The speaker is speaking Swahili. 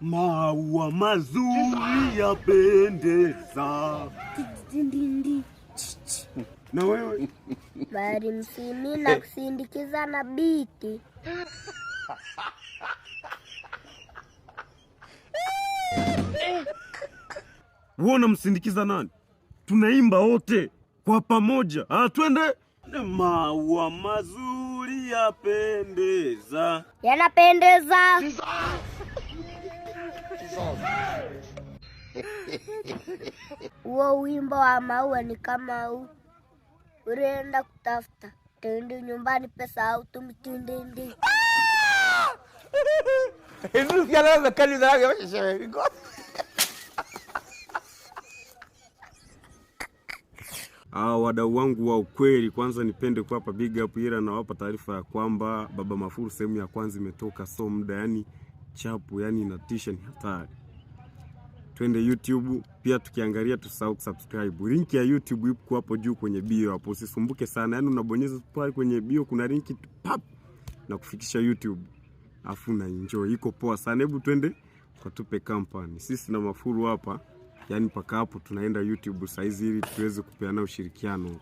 Maua mazuri yapendeza. Na wewe? Bari msimi na kusindikiza na biti. Wewe unamsindikiza nani? Tunaimba wote kwa pamoja. Twende. Maua mazuri yapendeza. Yanapendeza. Uo wimbo wa maua ni kama huu. Unaenda kutafuta, tende nyumbani pesa au tumitindindi. Hivi kiala mekali zake washewe. Wadau wangu wa ukweli, kwanza nipende kuwapa big up ila na wapa taarifa ya kwamba Baba Mafuru sehemu ya kwanza imetoka so muda, yani chapu, yani inatisha, ni hatari. Twende YouTube pia, tukiangalia tusahau subscribe. Link ya YouTube ipo hapo juu kwenye bio hapo, usisumbuke sana, yani unabonyeza pale kwenye bio kuna link pap na kufikisha YouTube. Afu na enjoy, iko poa sana. Hebu twende kwa tupe company. Sisi na Mafuru hapa, yani paka hapo tunaenda YouTube saizi ili tuweze kupeana ushirikiano.